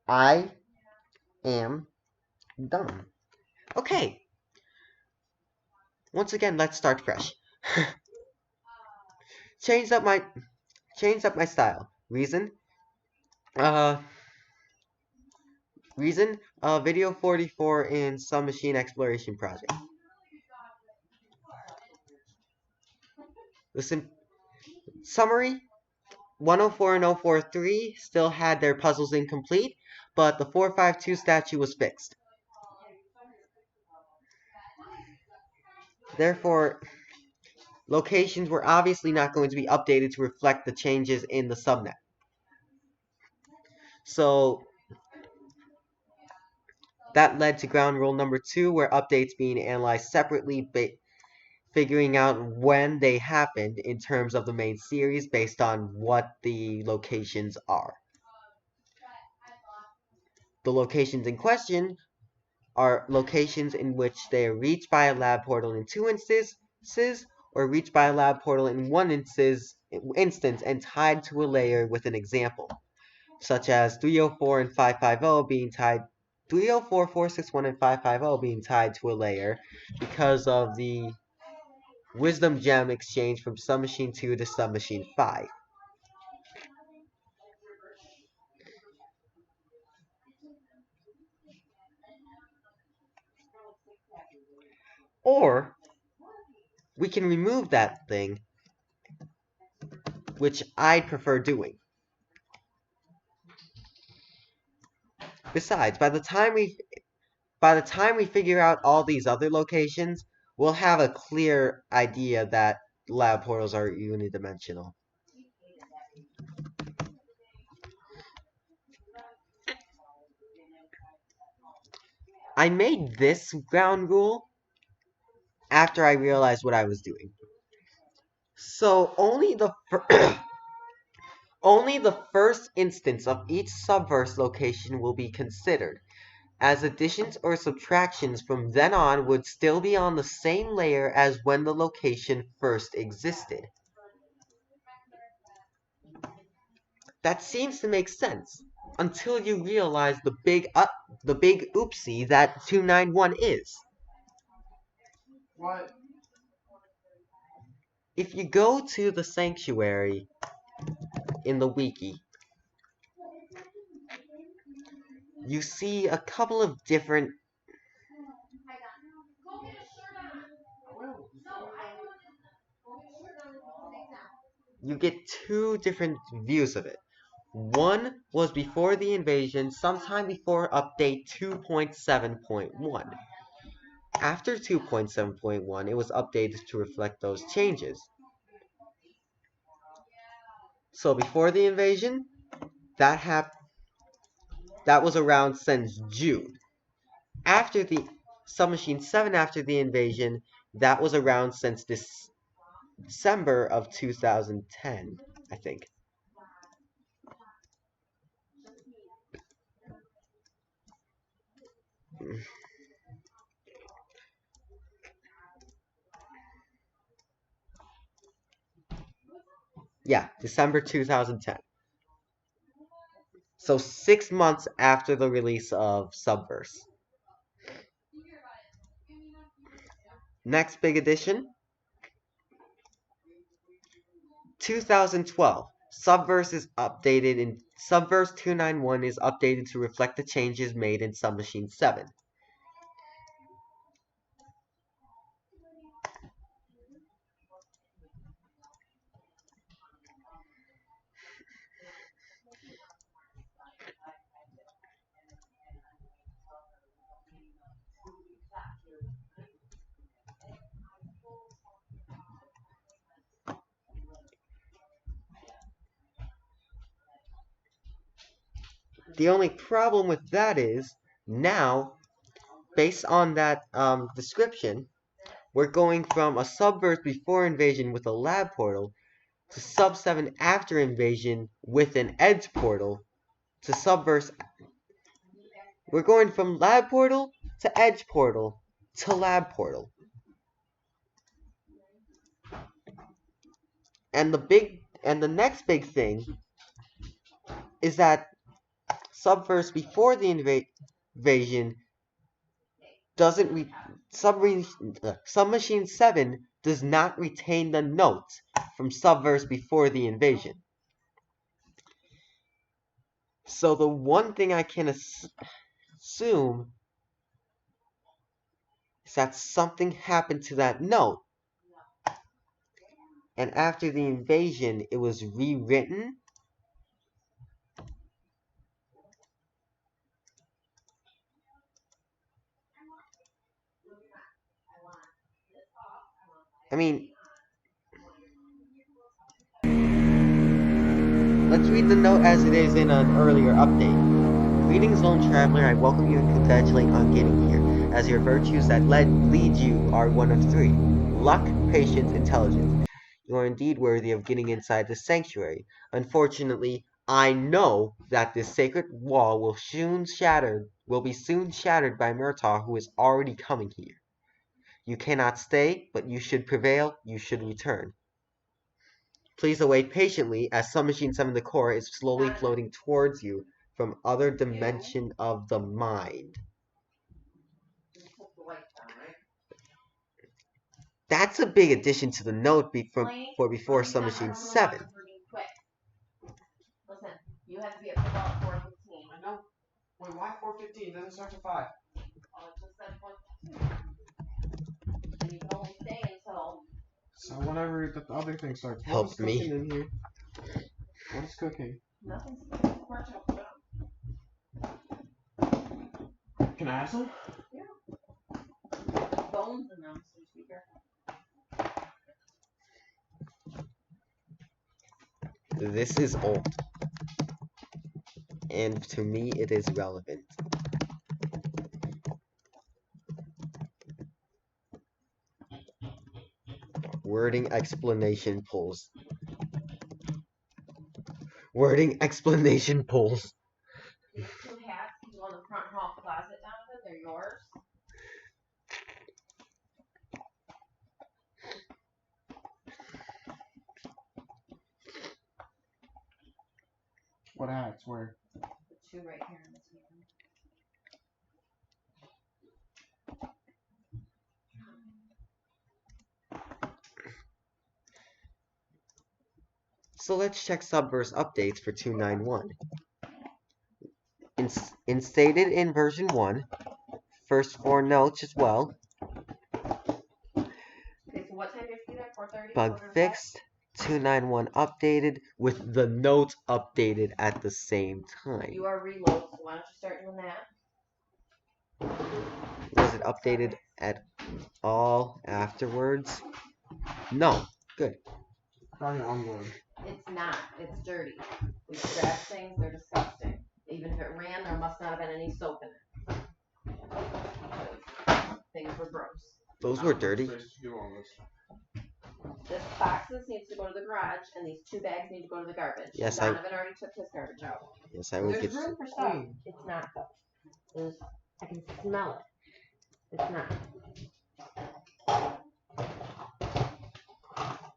I am done. Okay, once again, let's start fresh. changed up my changed up my style. Uh, video 44 in Submachine exploration project. The summary: 104 and 043 still had their puzzles incomplete, but the 452 statue was fixed. Therefore, locations were obviously not going to be updated to reflect the changes in the subnet. So that led to ground rule number 2, where updates being analyzed separately, figuring out when they happened in terms of the main series based on what the locations are. The locations in question are locations in which they are reached by a lab portal in 2 instances, or reached by a lab portal in 1 instance and tied to a layer with an example, such as 304 and 550 being tied 304, 461, and 550 being tied to a layer because of the Wisdom Gem exchange from Submachine 2 to Submachine 5. Or we can remove that thing, which I'd prefer doing. Besides, by the time we figure out all these other locations, we'll have a clear idea that lab portals are unidimensional. I made this ground rule after I realized what I was doing. So only the only the first instance of each subverse location will be considered, as additions or subtractions from then on would still be on the same layer as when the location first existed. That seems to make sense, until you realize the big oopsie that 291 is. What? If you go to the sanctuary in the wiki, you see a couple of different you get two different views of it. One was before the invasion, sometime before update 2.7.1. After 2.7.1, it was updated to reflect those changes. So before the invasion, that was around since June. After the Submachine 7, after the invasion, that was around since December of 2010, I think. Yeah, December 2010. So 6 months after the release of Subverse. Next big addition, 2012. Subverse 291 is updated to reflect the changes made in Submachine 7. The only problem with that is, now, based on that description, we're going from a Subverse before invasion with a lab portal to Sub 7 after invasion with an edge portal to Subverse. We're going from lab portal to edge portal to lab portal. And the next big thing is that Subverse before the invasion doesn't Submachine 7 does not retain the notes from Subverse before the invasion. So the one thing I can assume is that something happened to that note, and after the invasion it was rewritten. I mean, let's read the note as it is in an earlier update. Greetings, lone traveler. I welcome you and congratulate on getting here, as your virtues that lead you are one of three: luck, patience, intelligence. You are indeed worthy of getting inside the sanctuary. Unfortunately, I know that this sacred wall will be soon shattered by Murtaugh, who is already coming here. You cannot stay, but you should prevail. You should return. Please await patiently as Submachine 7 the core is slowly floating towards you from other dimension of the mind. That's a big addition to the note for before Submachine 7. Listen, you have to be at football at 4:15. I know. Wait, why 4:15? Doesn't start till 5. Oh, it just said 4:15. And you can only stay until. So whenever the other thing starts. Help What is me. cooking in here? What is cooking? Nothing's cooking. Watch out for them. Can I have some? Bones in them, so just be careful. This is old. And to me, it is relevant. Wording explanation pulls. Wording explanation pulls. These two hats can go in the front hall closet, Donovan. They're yours. What hats? Where? The two right here in this one. So let's check Subverse updates for 291. Instated in version 1, first 4 notes as well. Okay, so what time do you have to be there? 4:30? Bug fixed. 291 updated with the notes updated at the same time. You are reload, so why don't you start doing that? Was it updated at all afterwards? No. Good. Probably ongoing. It's not. It's dirty. We scratch things. They're disgusting. Even if it ran, there must not have been any soap in it. Things were gross. Those were dirty. This boxes needs to go to the garage, and these 2 bags need to go to the garbage. Yes, Donovan already took his garbage out. Yes, I will There's get. room for stuff. It's not though. I can smell it. It's not.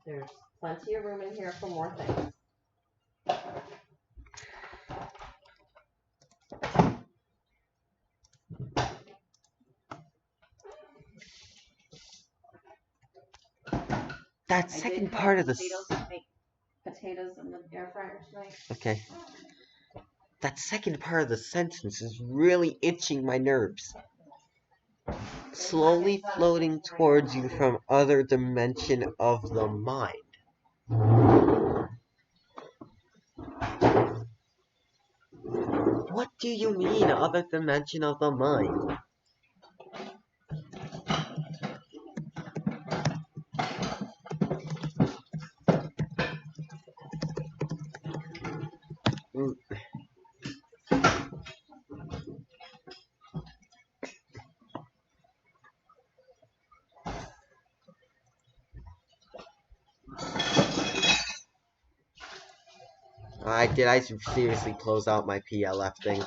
There's plenty of room in here for more things. That second part of the. Potatoes in the air fryer tonight. Okay. That second part of the sentence is really itching my nerves. Slowly floating towards you from other dimension of the mind. What do you mean, other dimension of the mind? Did I seriously close out my PLF thing?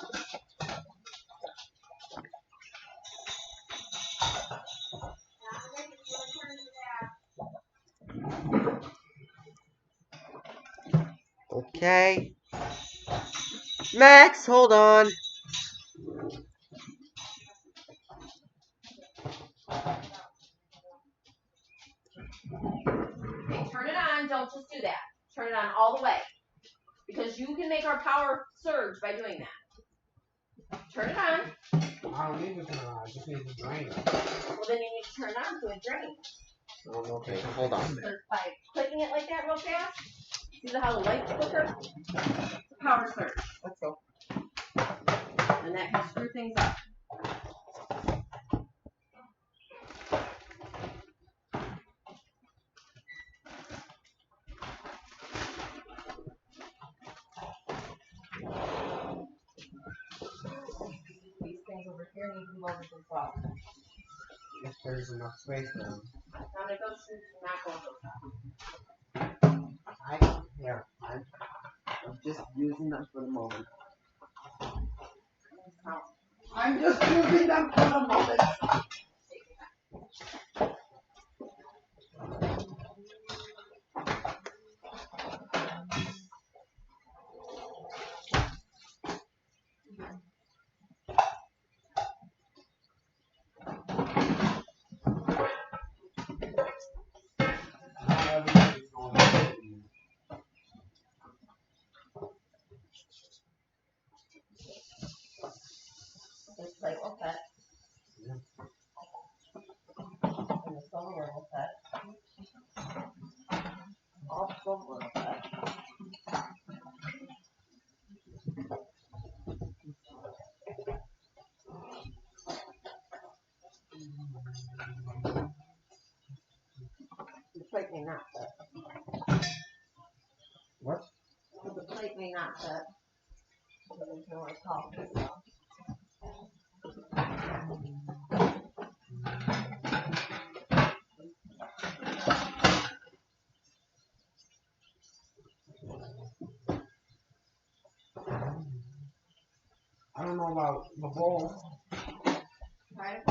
Okay. Max, hold on. Okay, turn it on. Don't just do that. Turn it on all the way. Because you can make our power surge by doing that. Turn it on. I don't need to turn it on. I just need to drain it. Well, then you need to turn it on so it drains. Oh, okay. Hold on. By clicking it like that real fast. See how the lights flicker? It's a power surge. Let's go. And that can screw things up. These things over here need to be lowered as well. If there's enough space for them. I'm gonna go shoot not go I don't care. I'm just using them for the moment. I'm just using them for the moment. Not everything's going to be. This plate will set. And the silverware will set. All the silverware will set. The plate may not set. What? The plate may not set. So there's no way to call it. So. I don't know about the bowl. Right?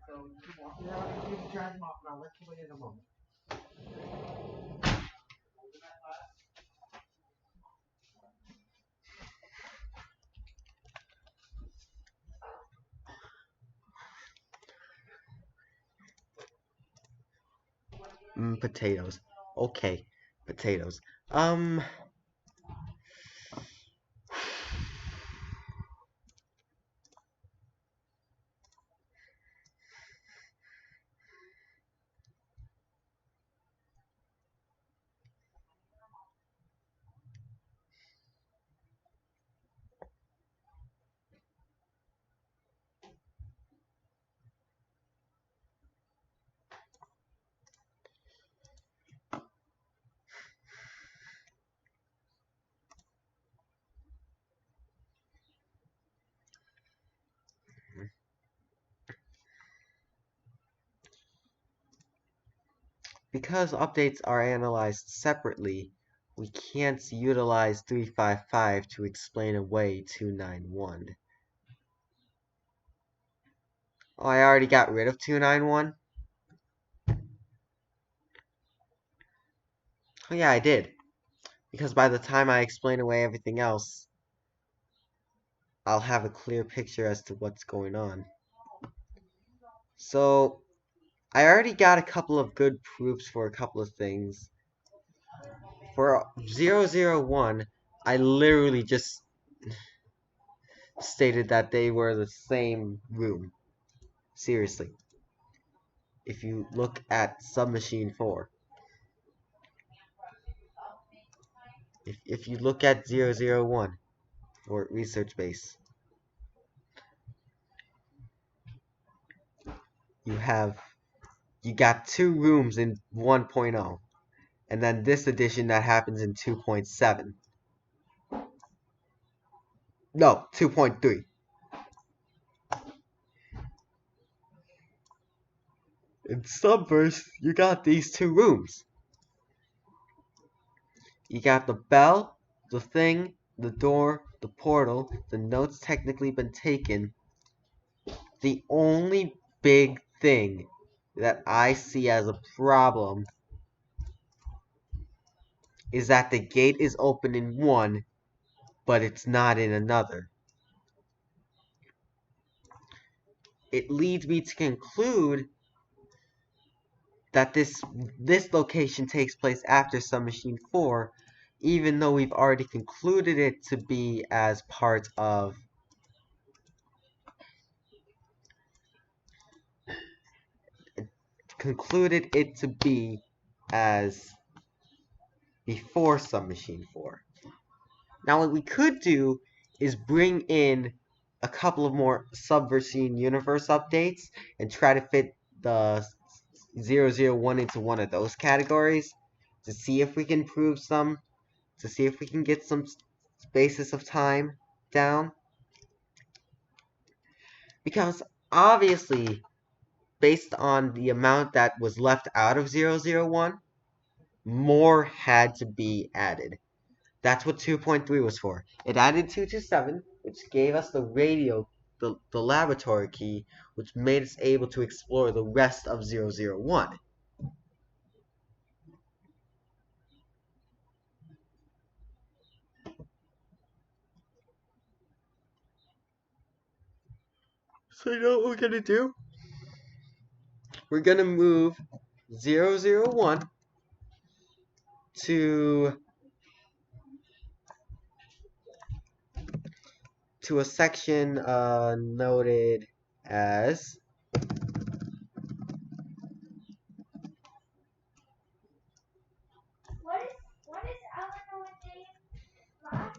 So you walk around and you drive them off, and I'll let you in a moment. Potatoes. Okay, potatoes. because updates are analyzed separately, we can't utilize 355 to explain away 291. Oh, I already got rid of 291? Oh yeah, I did. Because by the time I explain away everything else, I'll have a clear picture as to what's going on. So, I already got a couple of good proofs for a couple of things. For 001, I literally just stated that they were the same room. Seriously. If you look at Submachine 4. If you look at 001 for research base, you got two rooms in 1.0, and then this edition that happens in 2.7. No, 2.3. In Subverse, you got these two rooms. You got the bell, the thing, the door, the portal, the notes technically been taken. The only big thing that I see as a problem is that the gate is open in one, but it's not in another. It leads me to conclude that this location takes place after Submachine 4, even though we've already concluded it to be as part of as before Submachine 4. Now what we could do is bring in a couple of more Subversine universe updates and try to fit the 001 into one of those categories to see if we can prove some, to see if we can get some basis of time down. Because obviously, based on the amount that was left out of 001, more had to be added. That's what 2.3 was for. It added 227, which gave us the radio, the laboratory key, which made us able to explore the rest of 001. So you know what we're gonna do? We're gonna move 001 to a section noted as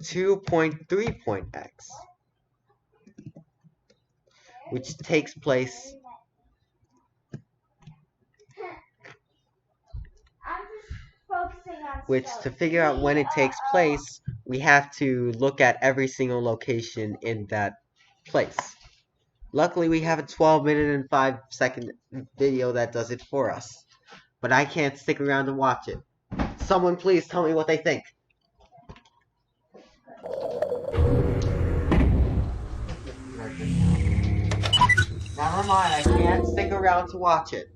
2.3.x, which takes place which, to figure out when it takes place, we have to look at every single location in that place. Luckily, we have a 12-minute and 5-second video that does it for us. But I can't stick around to watch it. Someone please tell me what they think. Never mind, I can't stick around to watch it.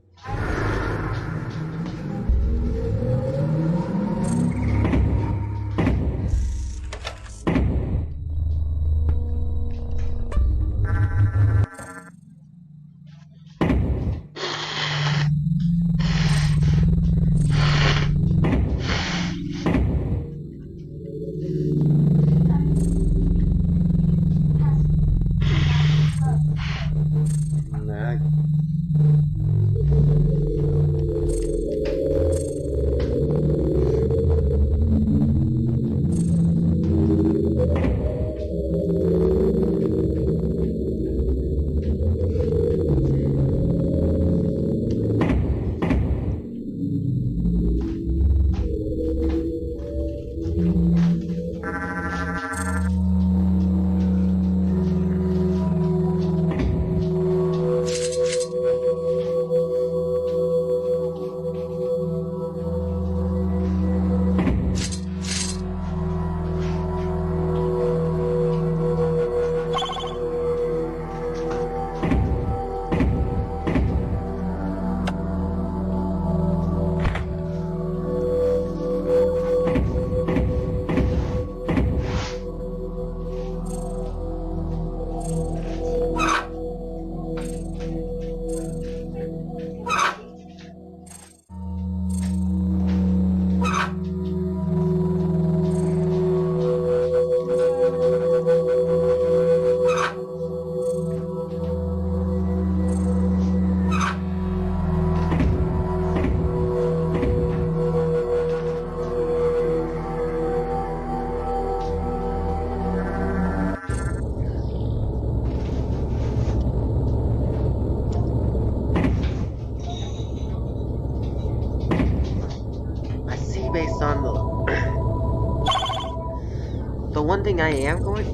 one thing I am going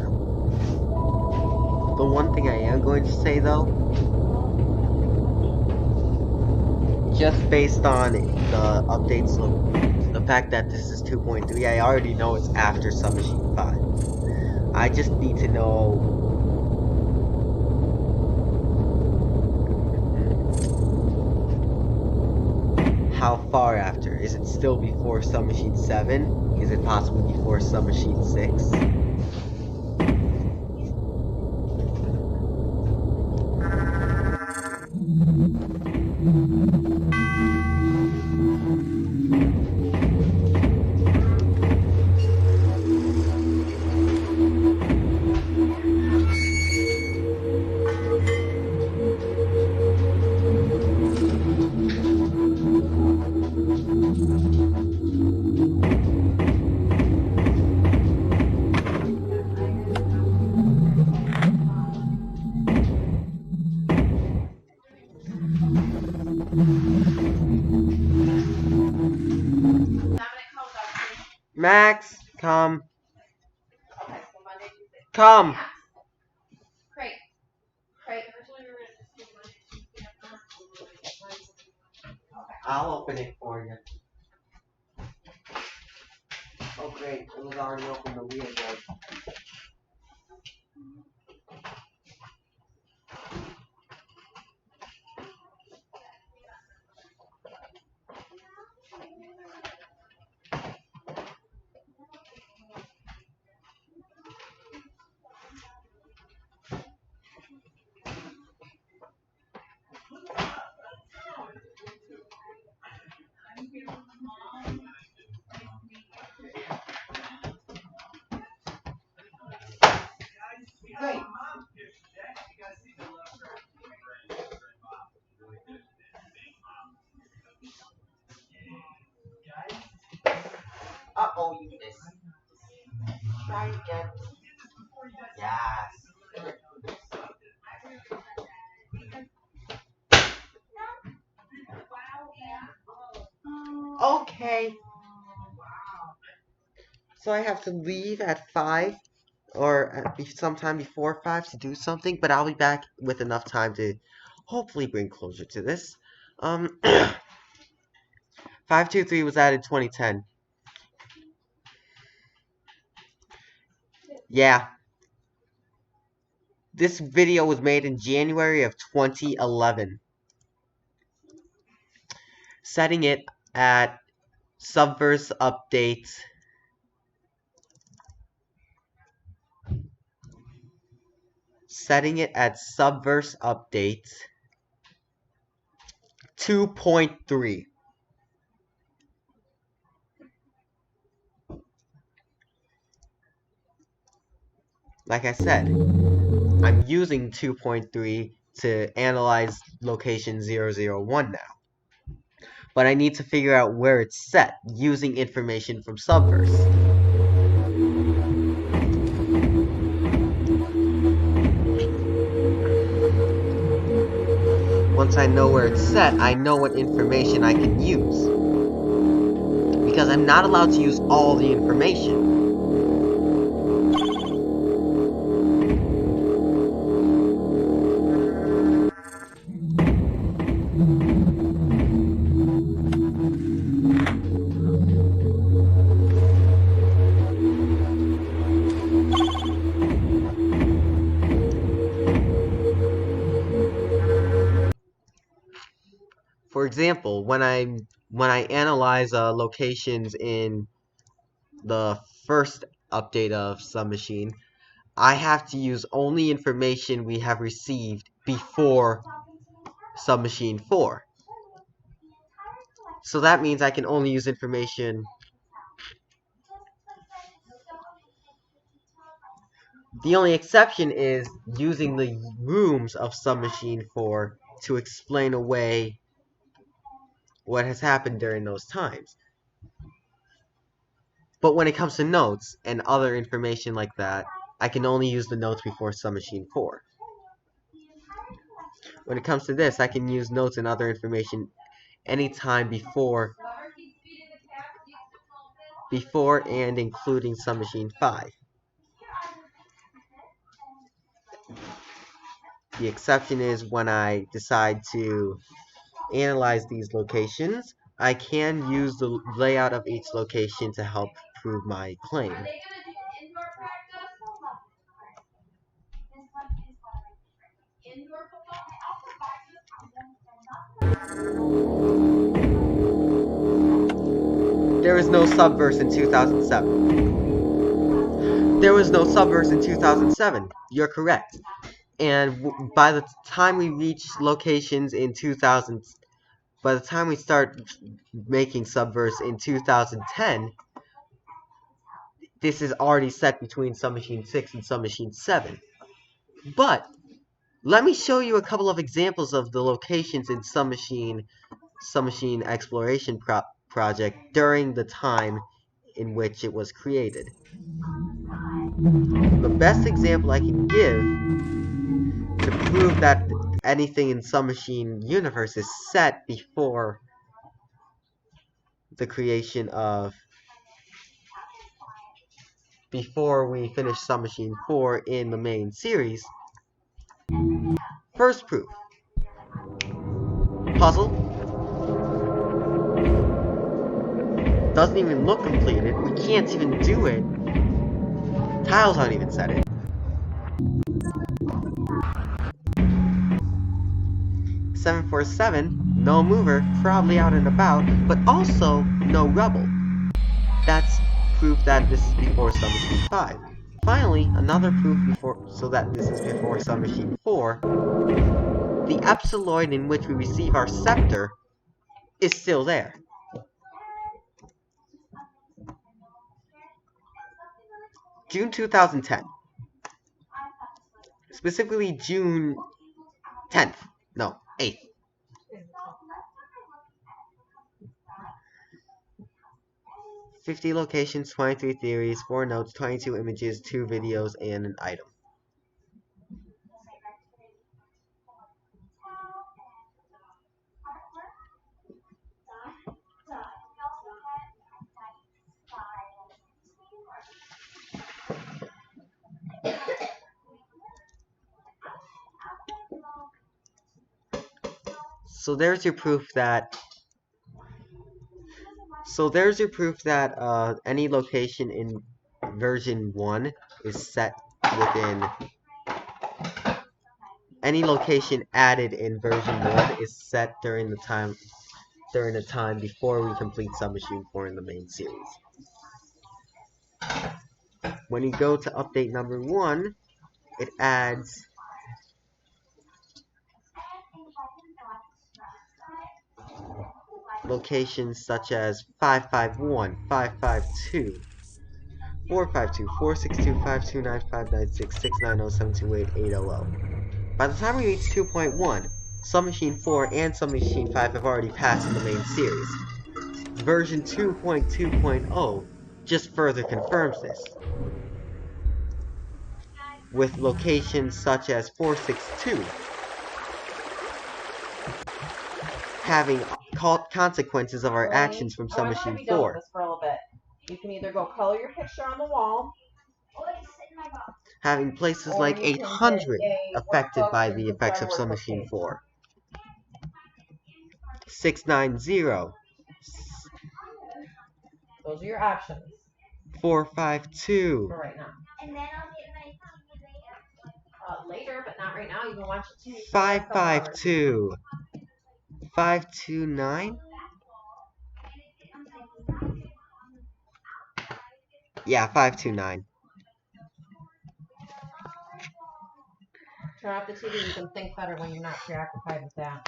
to say though, just based on the updates, the fact that this is 2.3, I already know it's after Submachine 5. I just need to know how far after. Is it still before Submachine 7? Is it possibly before Submachine 6? Max, come. Okay, so Monday, Tuesday. Come. Yeah. Great. I'll open it for you. Oh great, it was already open the wheel board. Great. Uh-oh, you missed. Try again. Yes. Okay. So I have to leave at 5 or sometime before 5 to do something, but I'll be back with enough time to hopefully bring closure to this. 523 was added 2010. Yeah. This video was made in January of 2011. Setting it at Subverse Update. Setting it at Subverse Update 2.3. Like I said, I'm using 2.3 to analyze location 001 now. But I need to figure out where it's set using information from Subverse. Once I know where it's set, I know what information I can use. Because I'm not allowed to use all the information. For example, when I analyze locations in the first update of Submachine, I have to use only information we have received before Submachine 4. So that means I can only use information. The only exception is using the rooms of Submachine 4 to explain away what has happened during those times. But when it comes to notes and other information like that, I can only use the notes before Submachine 4. When it comes to this, I can use notes and other information anytime before and including Submachine 5. The exception is when I decide to analyze these locations, I can use the layout of each location to help prove my claim. Are they gonna do indoor practice? Indoor football? There is no subverse in 2007. There was no subverse in 2007. You're correct. And by the time we reach locations in 2000, by the time we start making subverse in 2010, this is already set between Submachine 6 and Submachine 7. But let me show you a couple of examples of the locations in Submachine Exploration Project during the time in which it was created. The best example I can give to prove that anything in Submachine universe is set before the creation of before we finish Submachine 4 in the main series. First proof. Puzzle. Doesn't even look completed. We can't even do it. Tiles aren't even set in. (747), no mover, probably out and about, but also no rebel. That's proof that this is before Submachine 5. Finally, another proof so that this is before Submachine 4. The epsiloid in which we receive our scepter is still there. June 2010. Specifically June 10th. No, 8th. "50 locations, 23 theories, 4 notes, 22 images, 2 videos, and an item." So there's your proof that any location in version 1 is set within any location added in version 1 is set during the time before we complete Submachine 4 in the main series. When you go to update number 1, it adds locations such as 551, 552, 452, 462, 529, 596, 690, 728, 800. By the time we reach 2.1, Submachine 4 and Submachine 5 have already passed in the main series. Version 2.2.0 just further confirms this, with locations such as 462 having consequences of our actions from Submachine 4. For a little bit. You can either go color your picture on the wall, having places like 800 affected by the effects of Submachine 4. 690. Those are your options. 452. For right now. And then I'll get my later, but not right now. You can watch it too. 552. 529. Yeah, 529. Turn off the TV. You can think better when you're not preoccupied with that.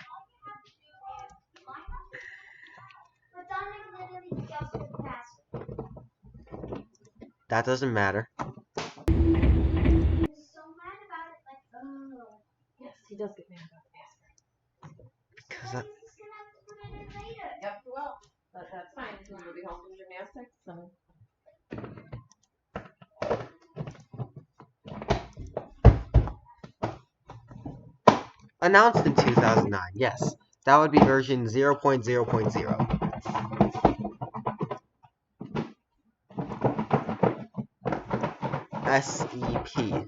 That doesn't matter. Yes, he does get mad about the password. Because Yep, well, but that's fine. We'll be home from gymnastics. So. announced in 2009, yes. That would be version 0.0.0. SEP.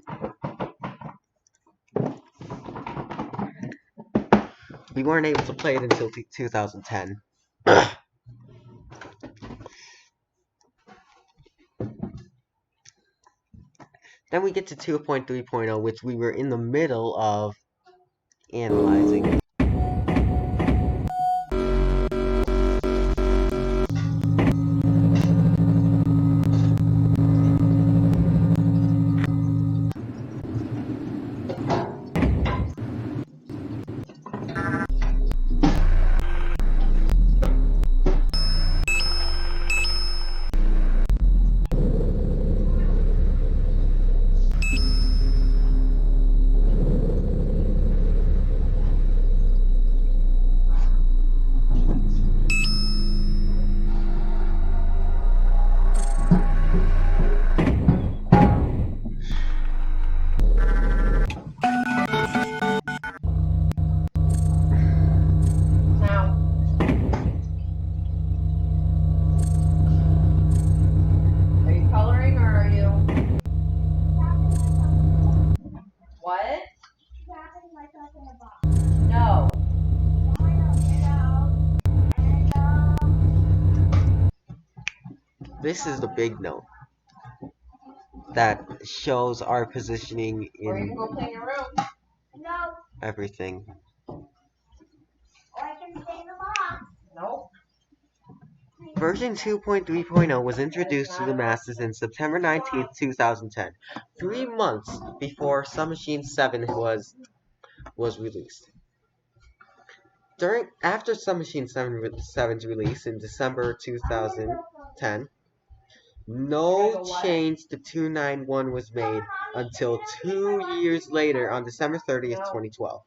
we weren't able to play it until 2010. Then we get to 2.3.0, which we were in the middle of analyzing. Now, are you coloring or are you what? No. This is the big note that shows our positioning Or you can in go play in your room. everything. Nope. Version 2.3.0 was introduced to the masses in September 19, 2010, 3 months before Submachine 7 was released. After Submachine 7's release in December 2010, no change to 291 was made until 2 years later on December 30th, 2012.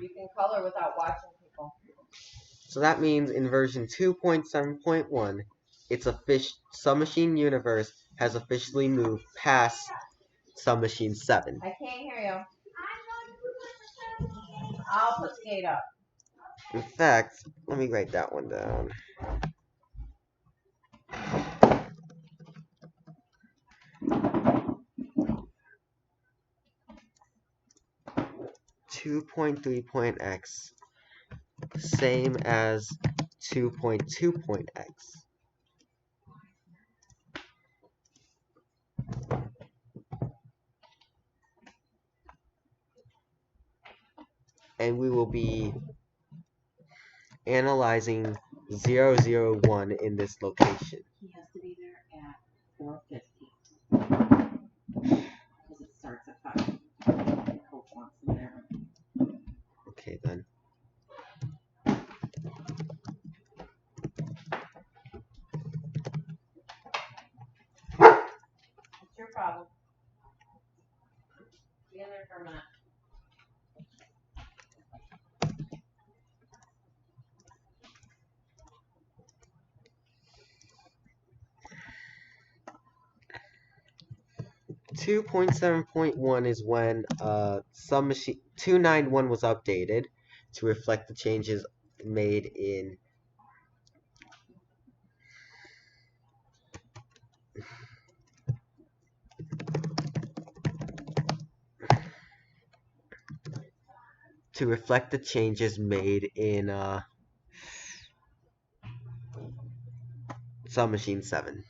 You can color without watching people. So that means in version 2.7.1, Submachine Universe has officially moved past Submachine 7. I can't hear you. I'll put skate up. In fact, let me write that one down. (2.3.x) same as 2.2.x. And we will be analyzing 001 in this location. He has to be there at 4:50 because it starts at 5. The coach wants him there. Okay then. What's your problem? Be in there for a minute. 2.7.1 is when Submachine 291 was updated to reflect the changes made in Submachine 7.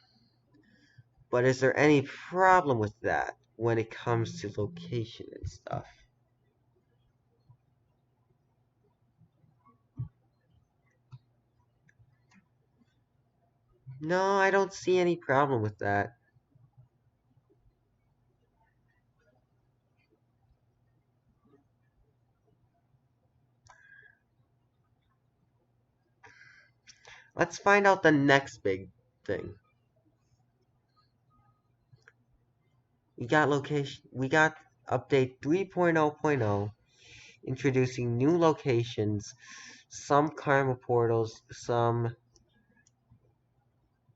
But is there any problem with that when it comes to location and stuff? No, I don't see any problem with that. Let's find out the next big thing. We got update 3.0.0, introducing new locations, some karma portals, some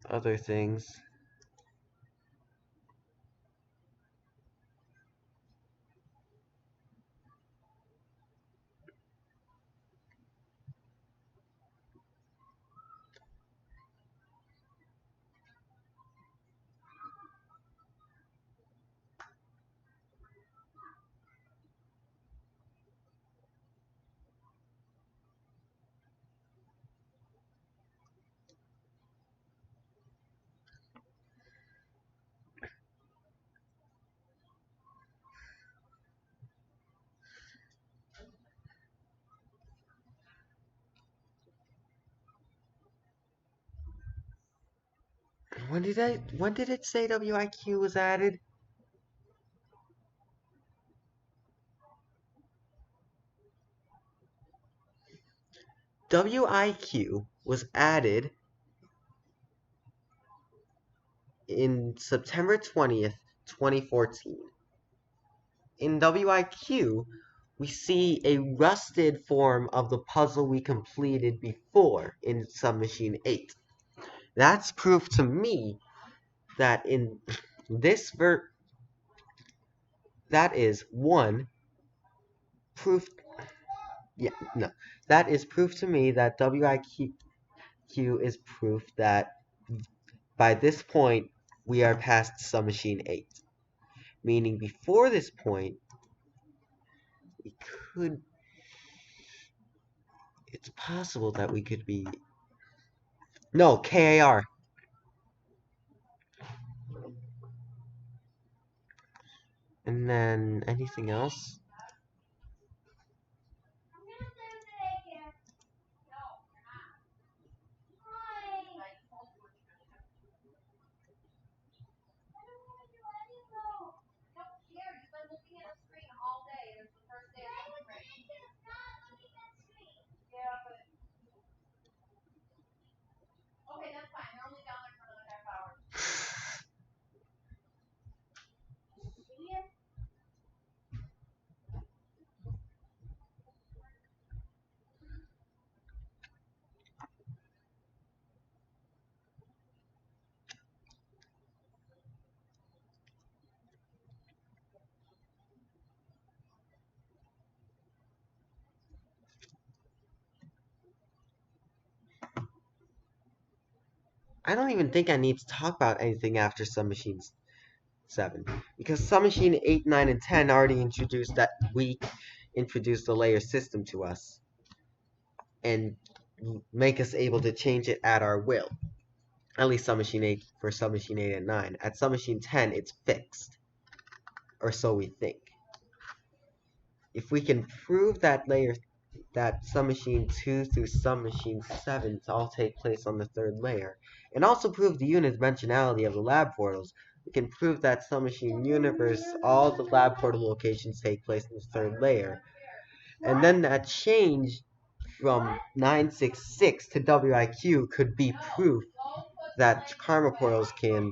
other things. When did it say WIQ was added? WIQ was added in September 20th, 2014. In WIQ, we see a rusted form of the puzzle we completed before in Submachine 8. That's proof to me that in this that is one proof. Yeah, no, that is proof to me that WIQ is proof that by this point we are past Submachine 8. Meaning before this point, we could. It's possible that we could be. No, KAR. And then anything else? I don't even think I need to talk about anything after Submachine 7. Because Submachine 8, 9, and 10 already introduced the layer system to us. And make us able to change it at our will. At least Submachine 8 for Submachine 8 and 9. At Submachine 10, it's fixed. Or so we think. If we can prove that Submachine 2 through Submachine 7 to all take place on the third layer, and also prove the unidimensionality of the lab portals, we can prove that Submachine Universe, all the lab portal locations take place in the third layer. And then that change from 966 to WIQ could be proof that karma portals can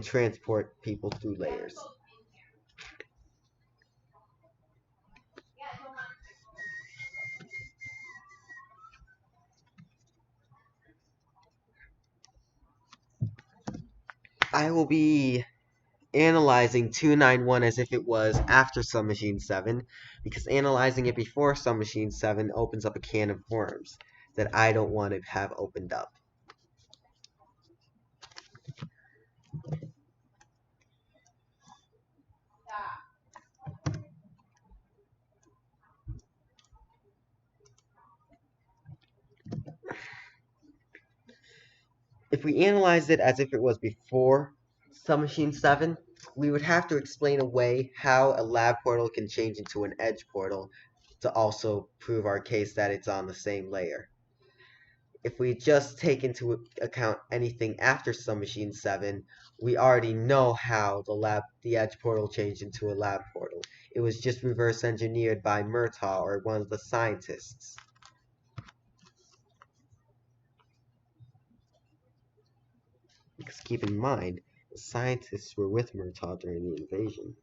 transport people through layers. I will be analyzing 291 as if it was after Submachine 7, because analyzing it before Submachine 7 opens up a can of worms that I don't want to have opened up. If we analyzed it as if it was before Submachine 7, we would have to explain away how a lab portal can change into an edge portal to also prove our case that it's on the same layer. If we just take into account anything after Submachine 7, we already know how the edge portal changed into a lab portal. It was just reverse engineered by Murtaugh or one of the scientists. Because keep in mind, the scientists were with Murtaugh during the invasion.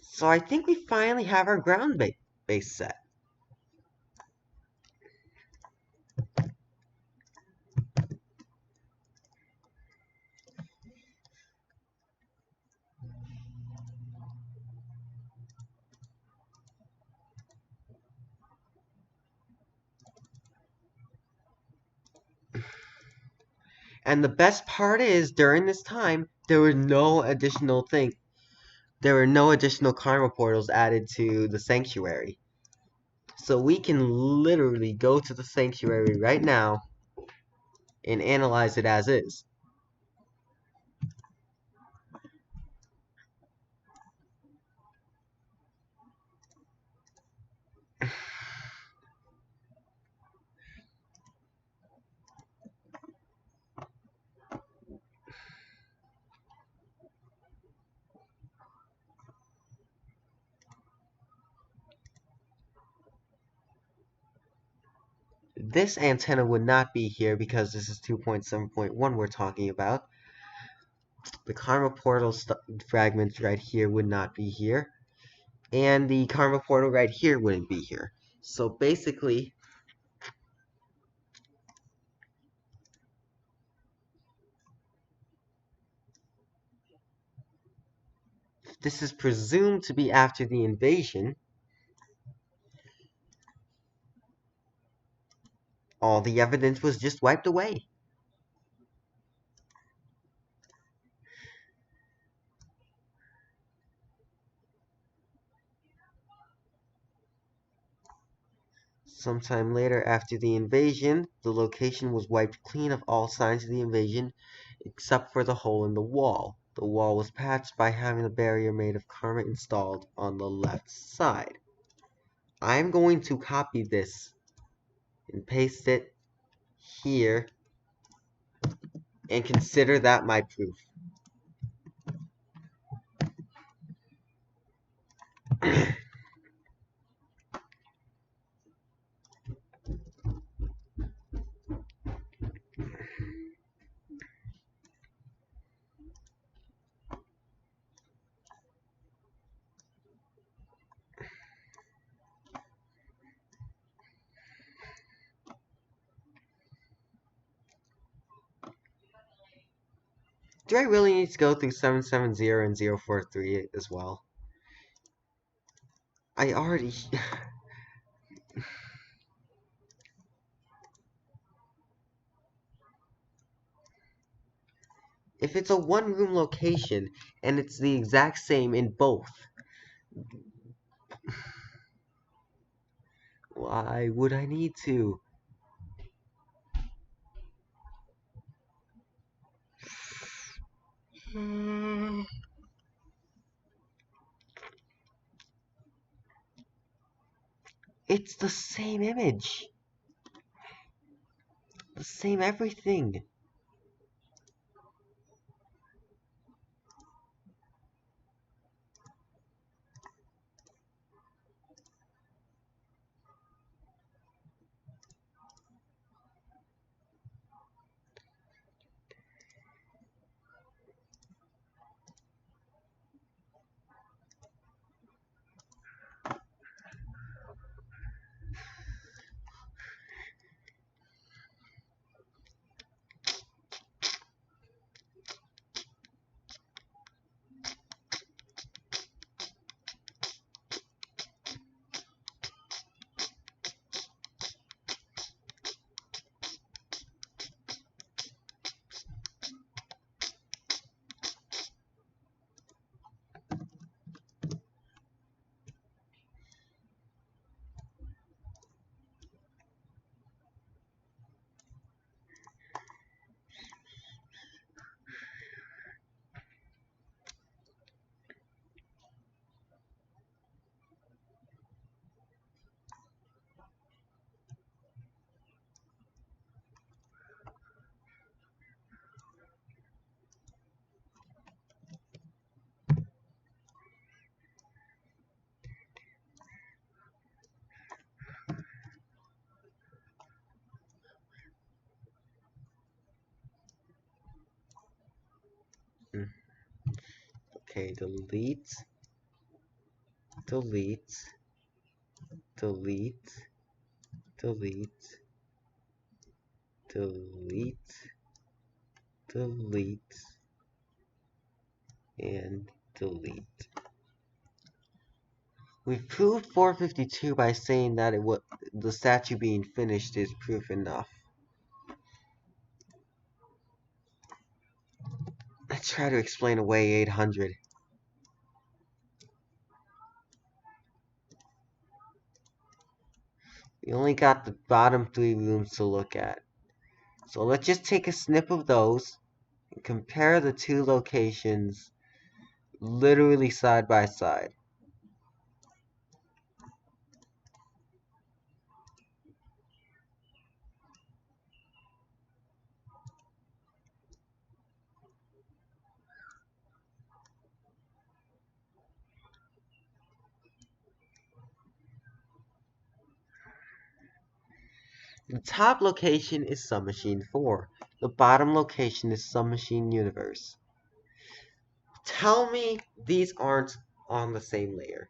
So I think we finally have our ground base set. And the best part is, during this time, there were no additional karma portals added to the sanctuary. So we can literally go to the sanctuary right now and analyze it as is. This antenna would not be here because this is 2.7.1 we're talking about. The karma portal fragments right here would not be here. And the karma portal right here wouldn't be here. So basically, this is presumed to be after the invasion. All the evidence was just wiped away. Sometime later after the invasion, the location was wiped clean of all signs of the invasion, except for the hole in the wall. The wall was patched by having a barrier made of karma installed on the left side. I'm going to copy this and paste it here and consider that my proof. Do I really need to go through 770 and 043 as well? I already... If it's a one-room location, and it's the exact same in both, why would I need to? It's the same image. The same everything. Okay, delete, delete, delete, delete, delete, delete, and delete. We've proved 452 by saying that the statue being finished is proof enough. Let's try to explain away 800. We only got the bottom 3 rooms to look at. So let's just take a snip of those and compare the 2 locations literally side by side. The top location is Submachine 4. The bottom location is Submachine Universe. Tell me these aren't on the same layer.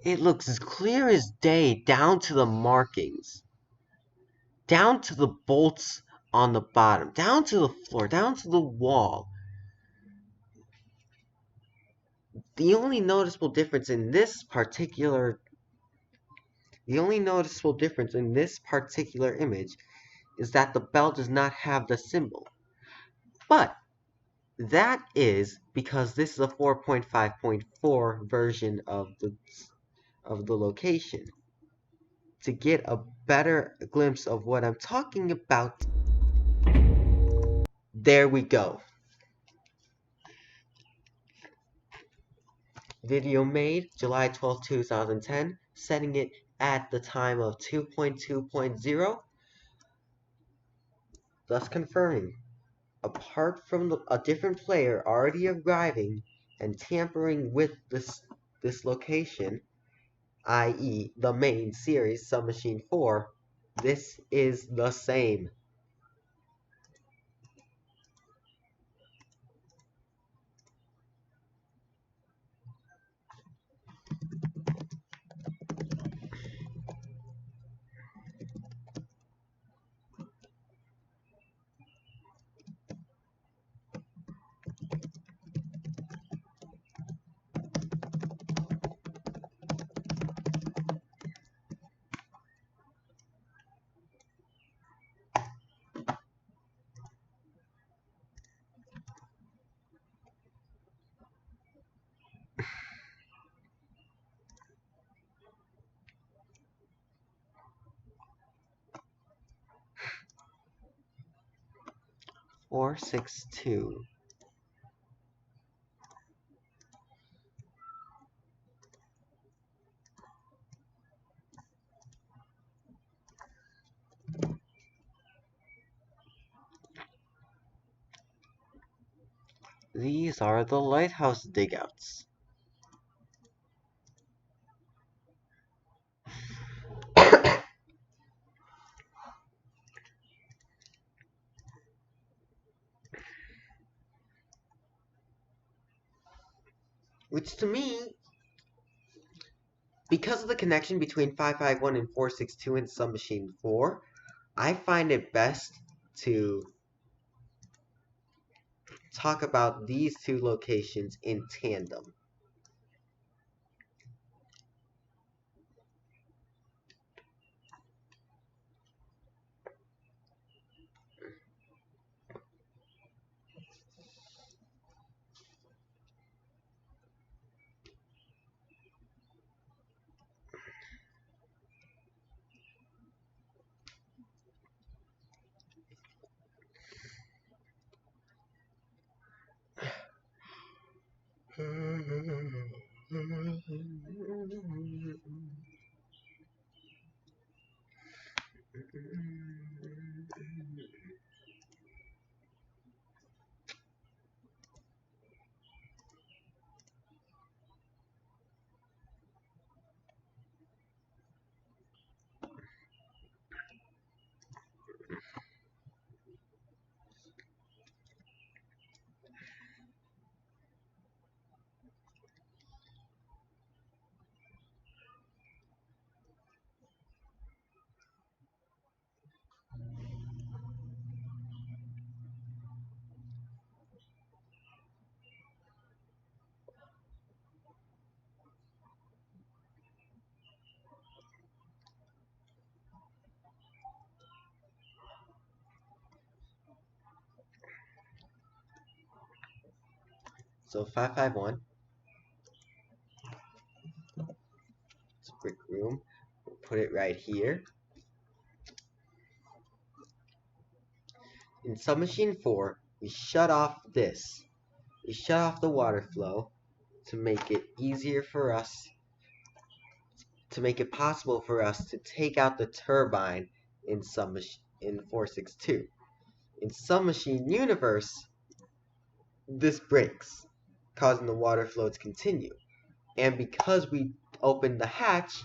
It looks as clear as day down to the markings, down to the bolts on the bottom, down to the floor, down to the wall. The only noticeable difference in this particular image is that the bell does not have the symbol. But that is because this is a 4.5.4 version of the location. To get a better glimpse of what I'm talking about, there we go. Video made July 12, 2010, setting it at the time of 2.2.0, thus confirming, apart from a different player already arriving and tampering with this location, i.e. the main series Submachine 4, this is the same. Four, 6, 2. These are the lighthouse digouts. Which to me, because of the connection between 551 and 462 in Submachine 4, I find it best to talk about these 2 locations in tandem. So 551. It's a brick room. We'll put it right here. In Submachine 4, we shut off this. We shut off the water flow to make it easier for us, to make it possible for us to take out the turbine in 462. In Submachine Universe, this breaks, causing the water flow to continue. And because we opened the hatch,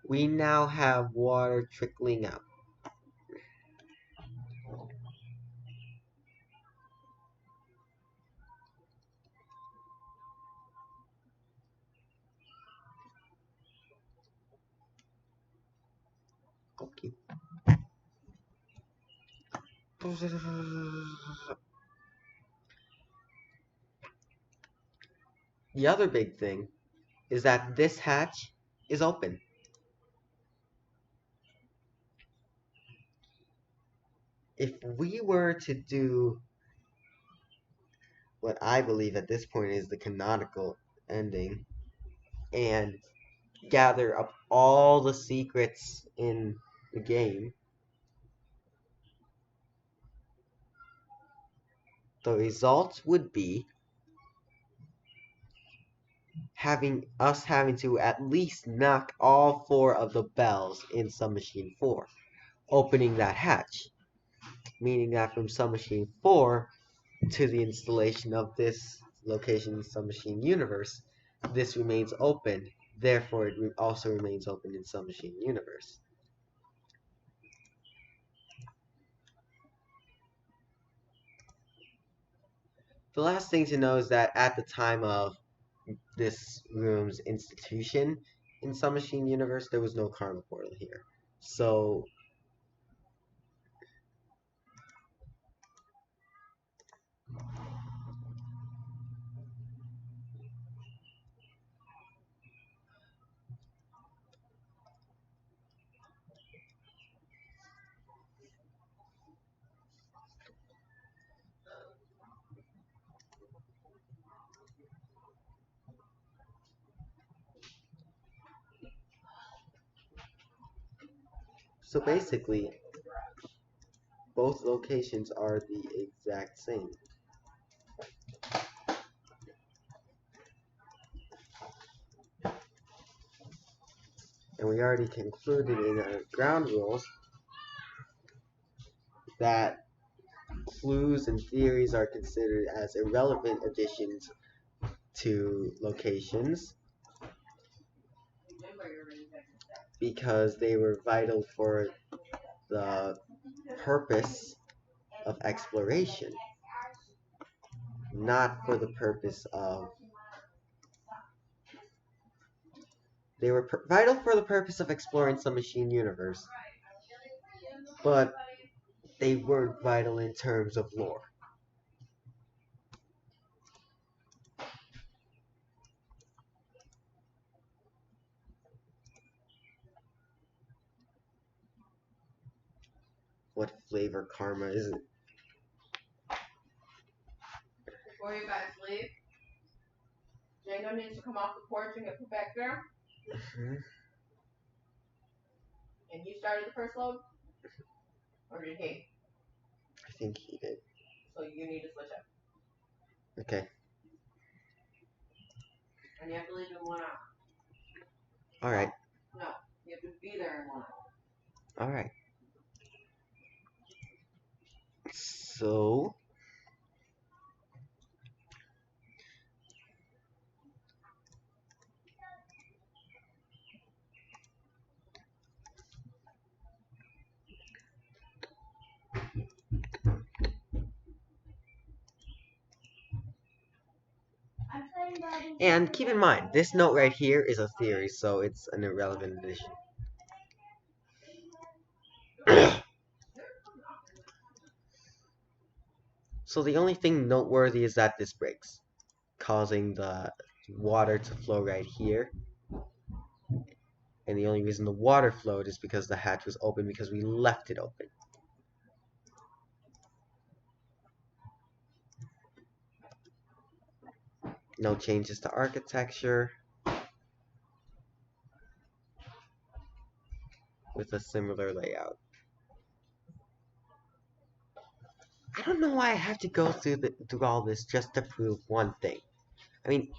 we now have water trickling out. Okay. The other big thing is that this hatch is open. If we were to do what I believe at this point is the canonical ending and gather up all the secrets in the game, the result would be having to at least knock all 4 of the bells in Submachine 4, opening that hatch, meaning that from Submachine 4 to the installation of this location in Submachine Universe, this remains open, therefore it also remains open in Submachine Universe. The last thing to know is that at the time of this room's institution in Submachine Universe, there was no karma portal here. So basically, both locations are the exact same. And we already concluded in our ground rules that clues and theories are considered as irrelevant additions to locations because they were vital for the purpose of exploration, not for the purpose of... They were vital for the purpose of exploring Submachine Universe, but they weren't vital in terms of lore. What flavor karma is it? Before you guys leave, Django needs to come off the porch and get put back there. And you started the first load? Or did he? I think he did. So you need to switch up. Okay. And you have to leave in 1 hour. Alright. No, you have to be there in 1 hour. Alright. So... And keep in mind, this note right here is a theory, so it's an irrelevant addition. So the only thing noteworthy is that this breaks, causing the water to flow right here. And the only reason the water flowed is because the hatch was open because we left it open. No changes to architecture with a similar layout. I don't know why I have to go through all this just to prove one thing. I mean,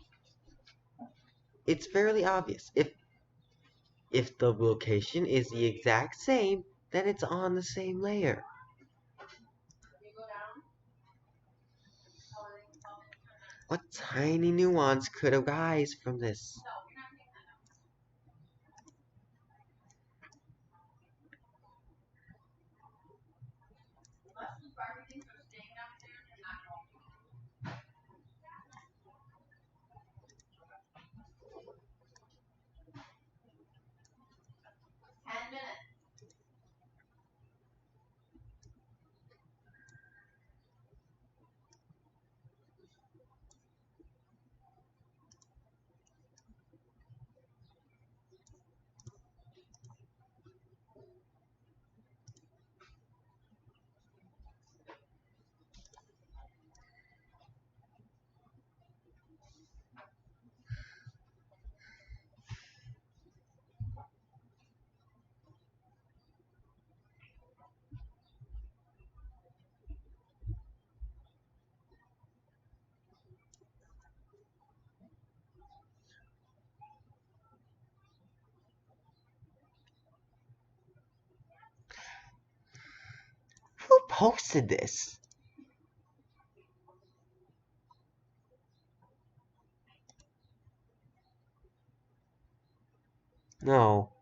it's fairly obvious. If the location is the exact same, then it's on the same layer. What tiny nuance could arise from this? Who posted this? No.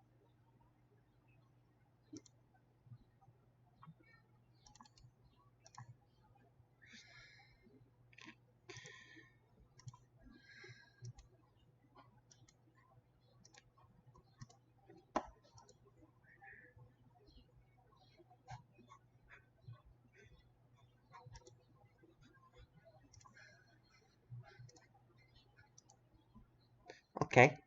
Okay.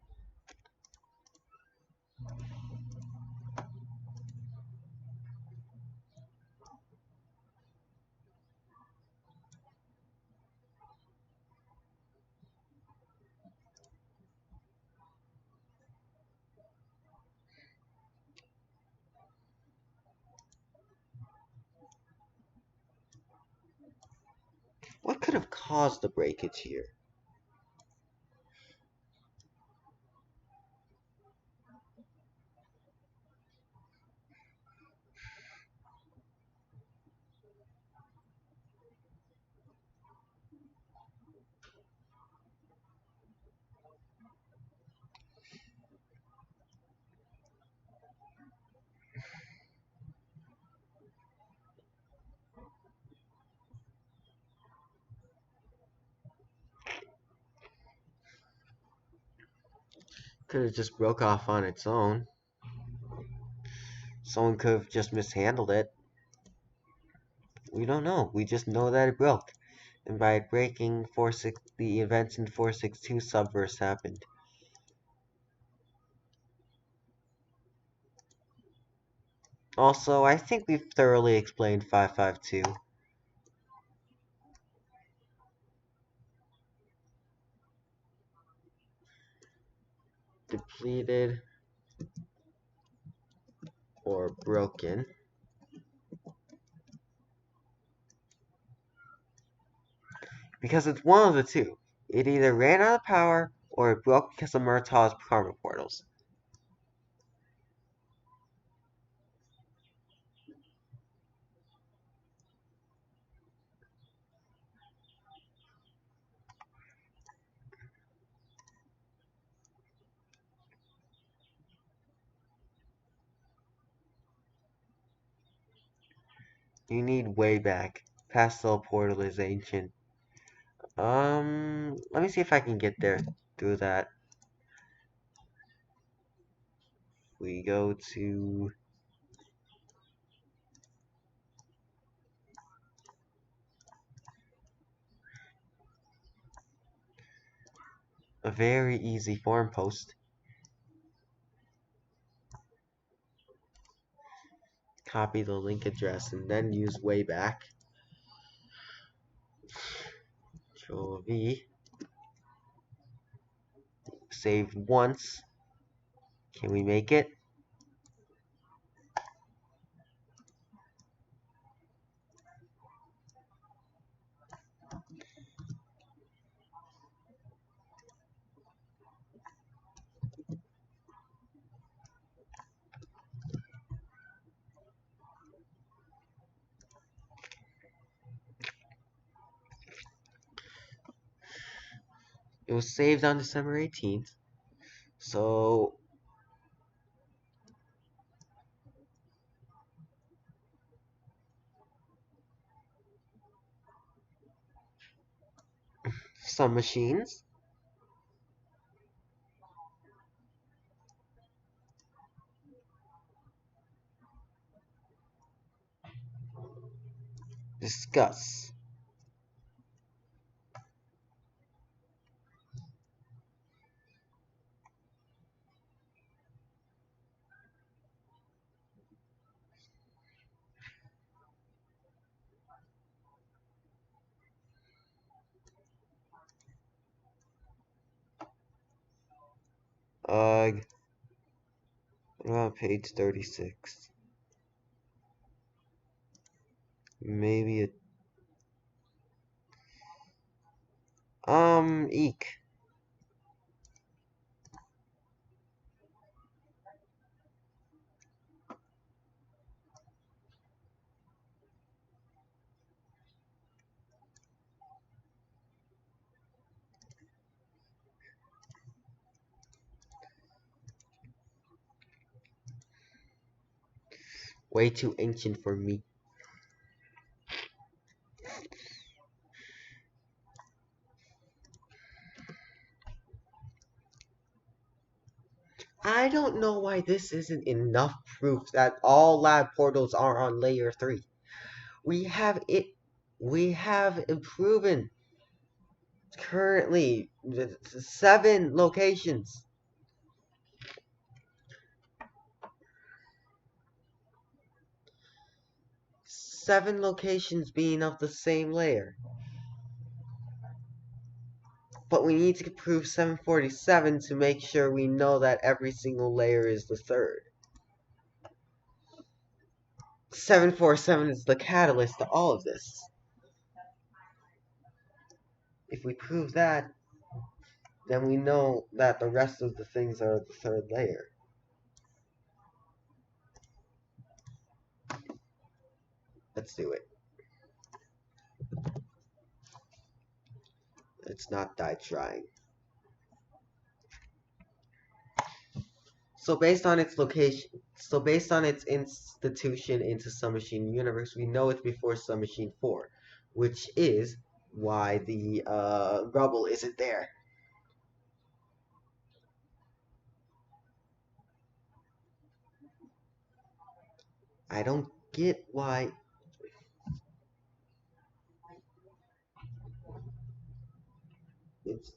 What could have caused the breakage here? Could have just broke off on its own. Someone could have just mishandled it. We don't know. We just know that it broke. And by breaking the events in 462 subverse happened. Also, I think we've thoroughly explained 552. Depleted or broken. Because it's one of the two. It either ran out of power or it broke because of Murtaugh's karma portals. You need way back. Pastel portal is ancient. Let me see if I can get there through that. We go to a very easy forum post. Copy the link address and then use Wayback. Control V. Saved once. Can we make it? It was saved on December 18th. So some machines. Discuss. What about page 36? Maybe it. Eek. Way too ancient for me. I don't know why this isn't enough proof that all lab portals are on layer 3. We have it. We have proven currently 7 locations. 7 locations being of the same layer. But we need to prove 747 to make sure we know that every single layer is the third. 747 is the catalyst to all of this. If we prove that, then we know that the rest of the things are the third layer. Let's do it. Let's not die trying. So based on its location, based on its institution into Submachine universe, we know it's before Submachine 4, which is why the rubble isn't there. I don't get why. It's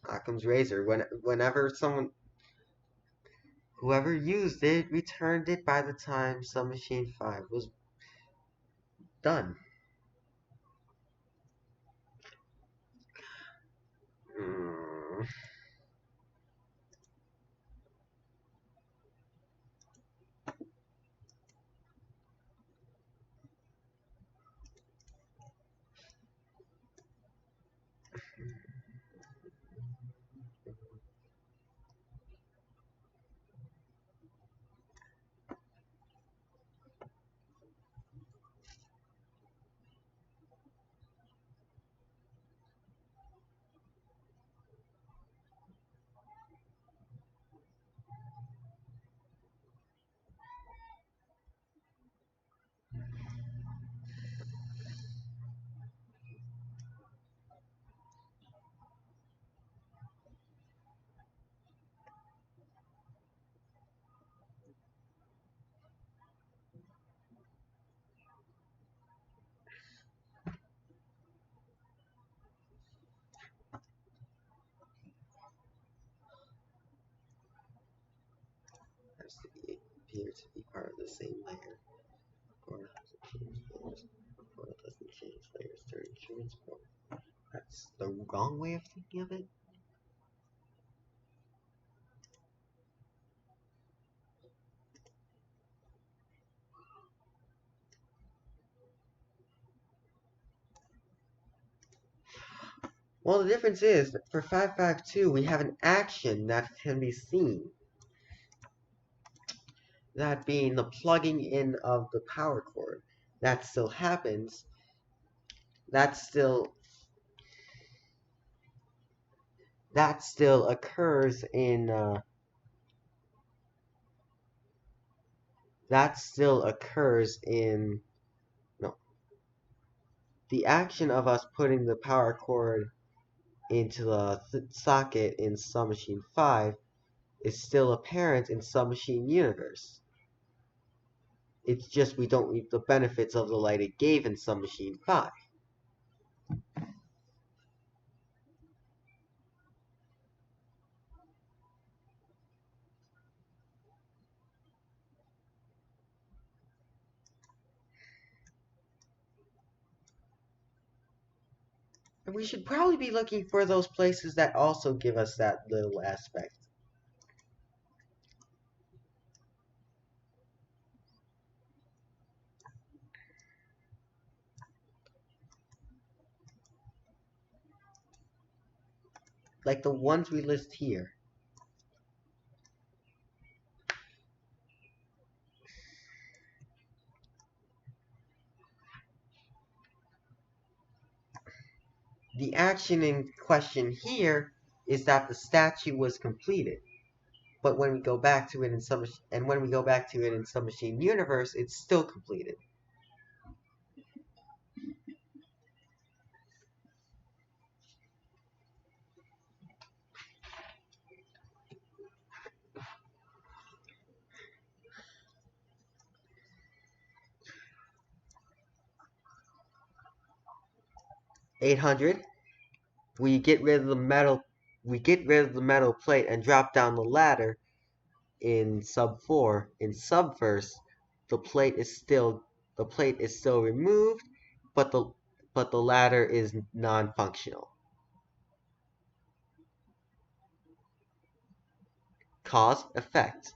Occam's razor. Whenever whoever used it returned it by the time Submachine 5 was done. Mm. appear to be part of the same layer. Portal doesn't change layers. Portal doesn't change layers during transport. That's the wrong way of thinking of it. Well, the difference is that for 552, we have an action that can be seen. That being the plugging in of the power cord. That still happens. That still occurs in no, the action of us putting the power cord into the socket in Submachine 5 is still apparent in Submachine Universe. It's just we don't reap the benefits of the light it gave in Submachine 5. And we should probably be looking for those places that also give us that little aspect. Like the ones we list here. The action in question here is that the statue was completed. But when we go back to it in Submachine Universe, it's still completed. $800. We get rid of the metal plate and drop down the ladder in sub 4. In subverse, the plate is still removed, but the ladder is non-functional. Cause, effect.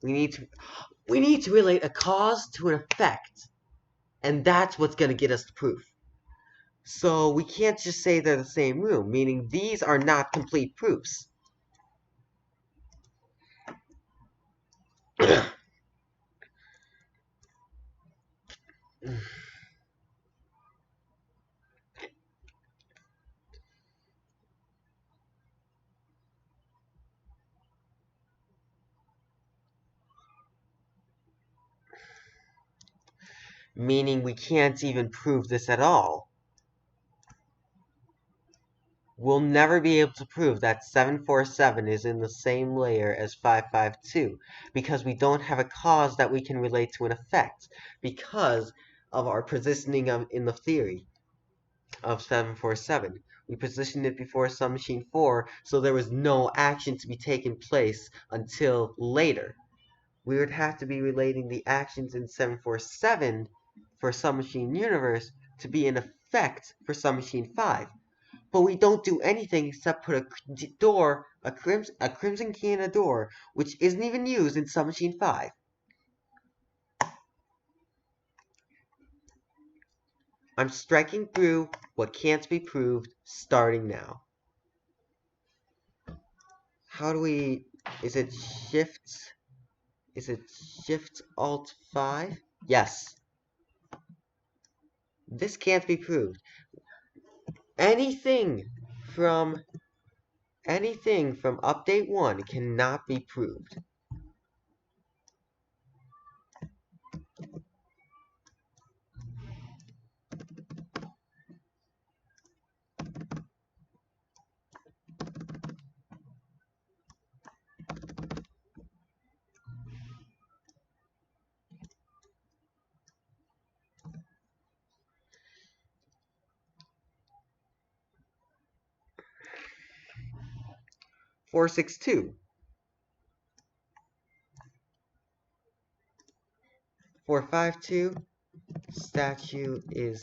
We need to relate a cause to an effect, and that's what's going to get us the proof. So we can't just say they're the same room, meaning these are not complete proofs. Meaning we can't even prove this at all. We'll never be able to prove that 747 is in the same layer as 552 because we don't have a cause that we can relate to an effect because of our positioning in the theory of 747. We positioned it before Submachine 4, so there was no action to be taken place until later. We would have to be relating the actions in 747 for Submachine Universe to be in effect for Submachine 5. But we don't do anything except put a crimson key in a door, which isn't even used in Submachine 5. I'm striking through what can't be proved starting now. How do we... Is it Shift Alt 5? Yes. This can't be proved. Anything from update 1 cannot be proved. 462. 452. Statue is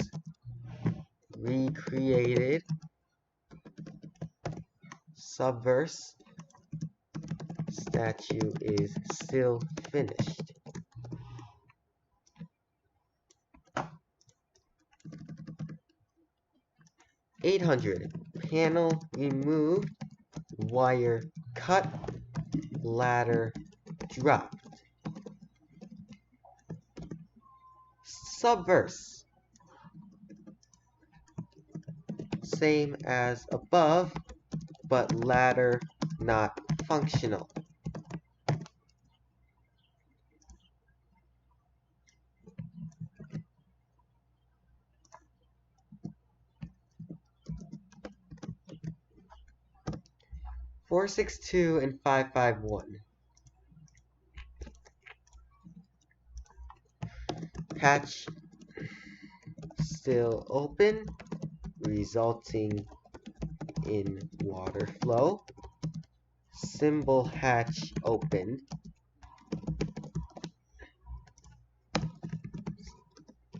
recreated. Subverse. Statue is still finished. 800. Panel removed. Wire cut. Ladder dropped. Subverse. Same as above, but ladder not functional. Four, 6, 2, and 551. Hatch still open, resulting in water flow. Symbol hatch opened.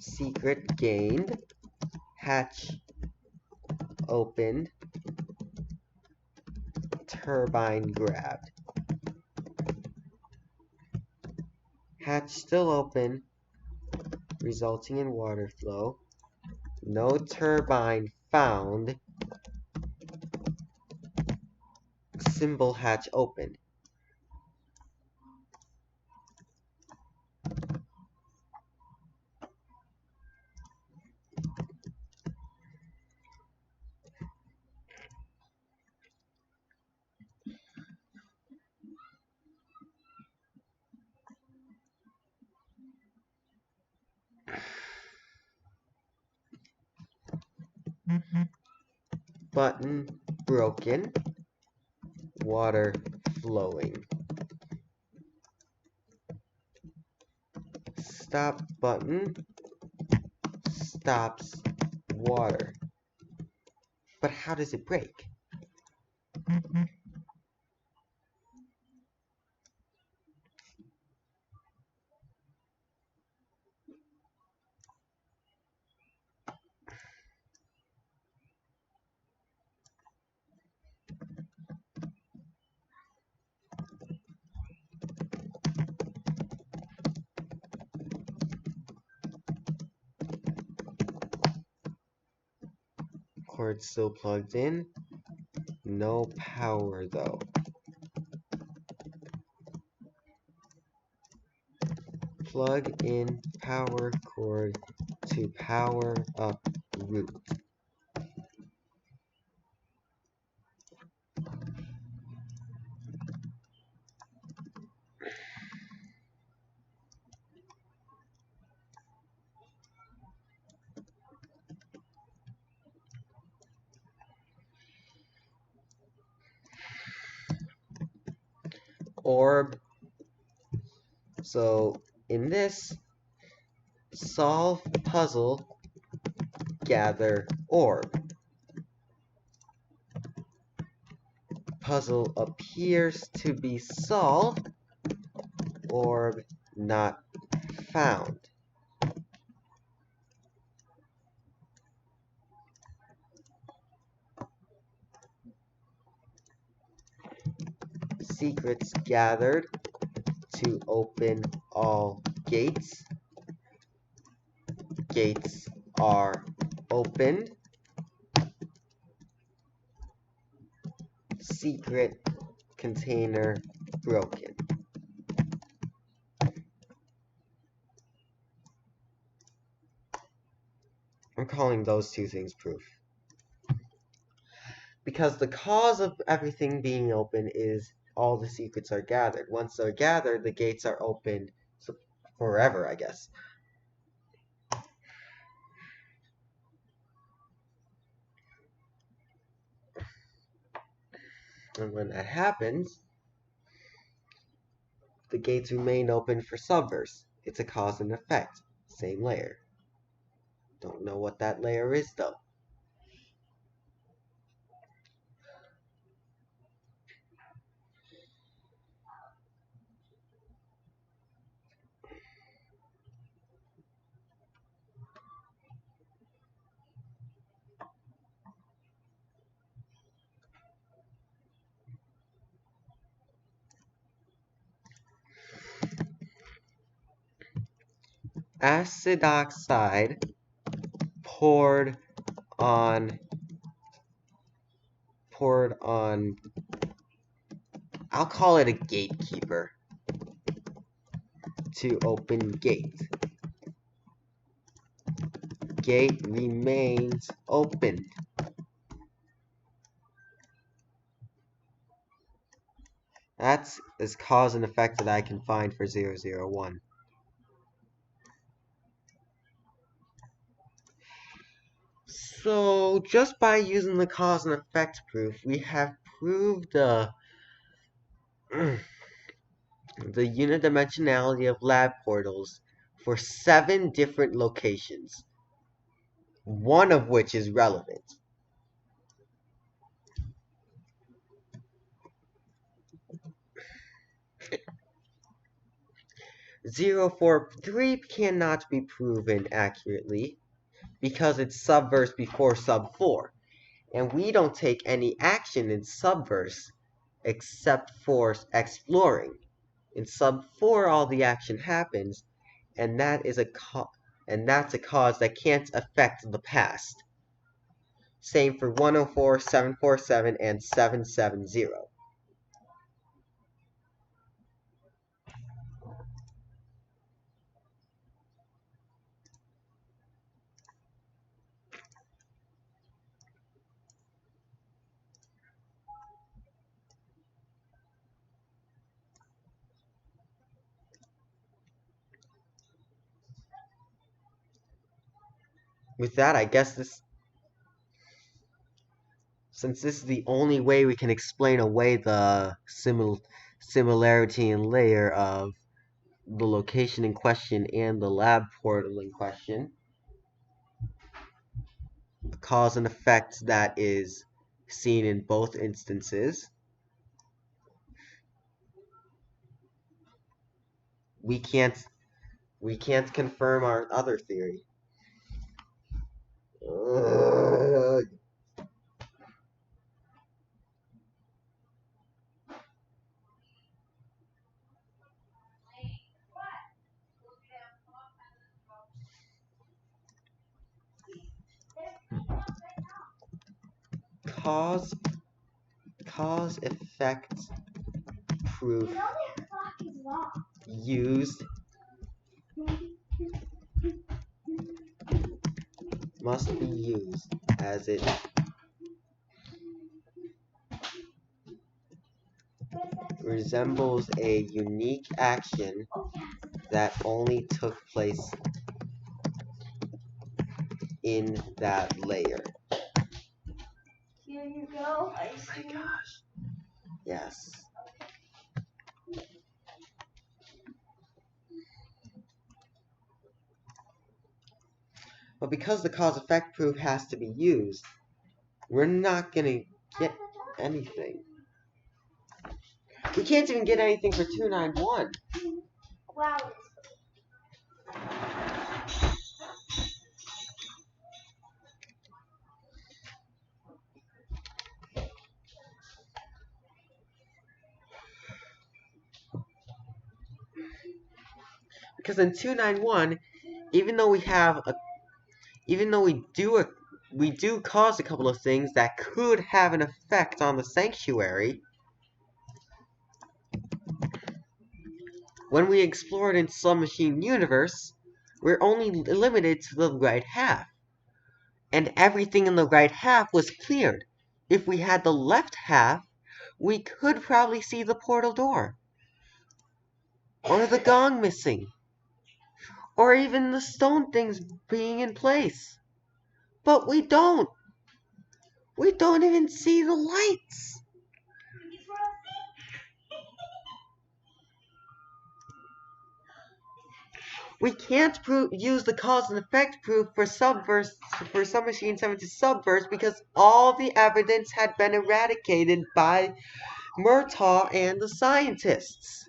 Secret gained. Hatch opened. Turbine grabbed. Hatch still open, resulting in water flow. No turbine found. Symbol hatch opened. Button broken. Water flowing. Stop button stops water. But how does it break? Cord still plugged in. No power though. Plug in power cord to power up root. Orb. So in this, solve puzzle, gather orb. Puzzle appears to be solved. Orb not found. Secrets gathered to open all gates. Gates are opened. Secret container broken. I'm calling those two things proof. Because the cause of everything being open is all the secrets are gathered. Once they're gathered, the gates are opened forever, I guess. And when that happens, the gates remain open for subverse. It's a cause and effect. Same layer. Don't know what that layer is, though. acid oxide poured on, I'll call it a gatekeeper, to open gate. Gate remains open. That's as cause and effect that I can find for 001. So, just by using the cause and effect proof, we have proved the unidimensionality of lab portals for 7 different locations, one of which is relevant. 043 cannot be proven accurately because it's subverse before sub 4, and we don't take any action in subverse except for exploring. In sub 4 all the action happens, and that's a cause that can't affect the past. Same for 104, 747, and 770. With that, I guess since this is the only way we can explain away the similarity in layer of the location in question and the lab portal in question, cause and effect that is seen in both instances, we can't confirm our other theory. Cause effect proof used must be used as it resembles a unique action that only took place in that layer. Here you go. Oh my gosh. Yes. But because the cause effect proof has to be used, we're not gonna get anything. We can't even get anything for 291. Wow. Because in 291, even though we do cause a couple of things that could have an effect on the sanctuary, when we explored in Submachine universe, we're only limited to the right half. And everything in the right half was cleared. If we had the left half, we could probably see the portal door. Or the gong missing. Or even the stone things being in place. But we don't. We don't even see the lights. We can't use the cause and effect proof for Submachine 7 to subverse because all the evidence had been eradicated by Murtaugh and the scientists.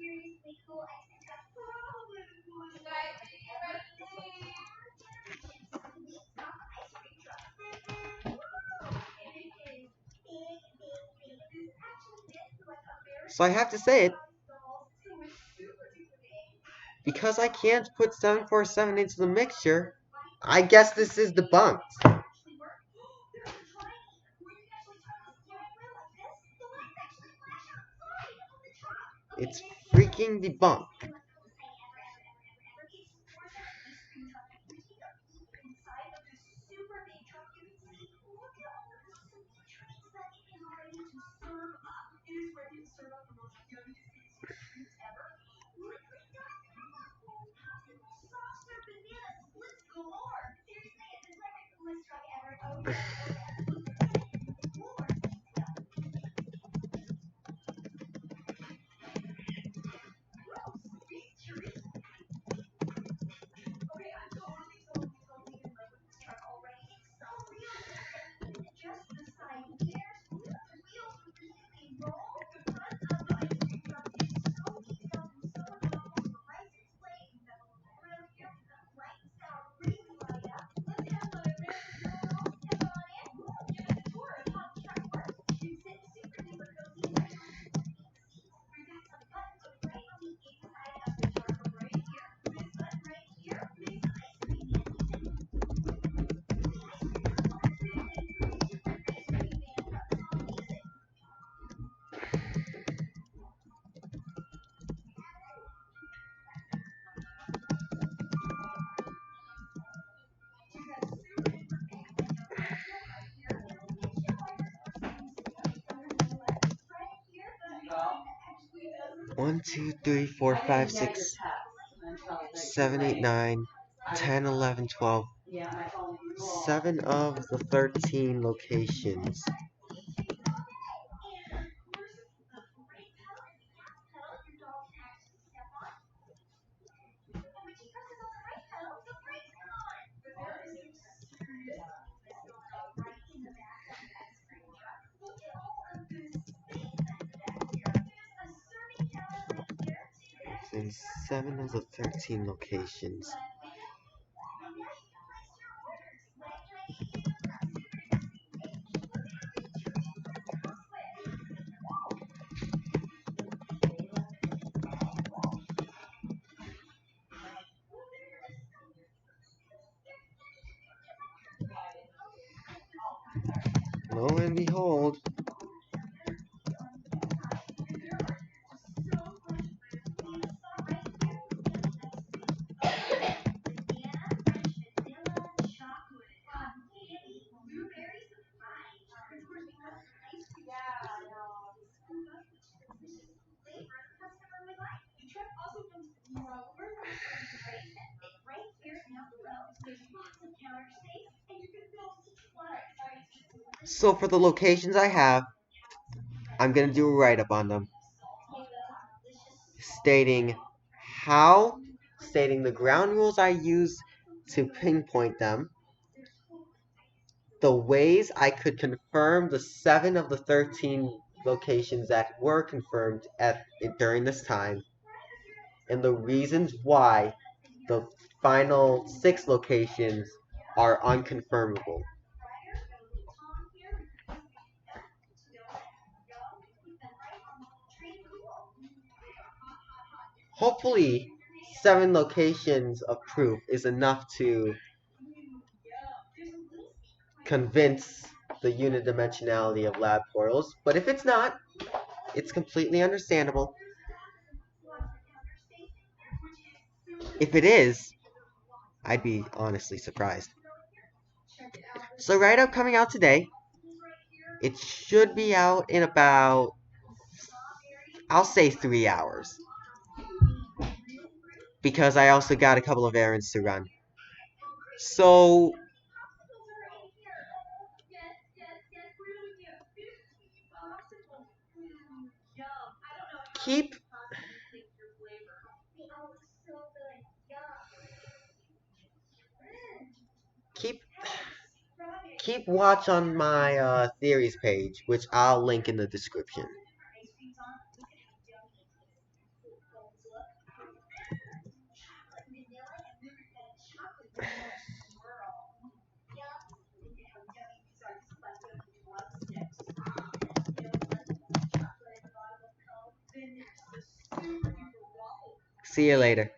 So I have to say it. Because I can't put 747 into the mixture, I guess this is debunked. It's freaking debunked. One, 2, 3, 4, 5, 6, 7, 8, 9, 10, 11, 12. 7 of the 13 locations. In 7 of the 13 locations. Lo and behold, so for the locations I have, I'm going to do a write-up on them, stating the ground rules I use to pinpoint them, the ways I could confirm the 7 of the 13 locations that were confirmed during this time, and the reasons why the final 6 locations are unconfirmable. Hopefully, 7 locations of proof is enough to convince the unidimensionality of lab portals, but if it's not, it's completely understandable. If it is, I'd be honestly surprised. So write-up coming out today. It should be out in about, I'll say 3 hours. Because I also got a couple of errands to run. So keep watch on my theories page, which I'll link in the description. See you later.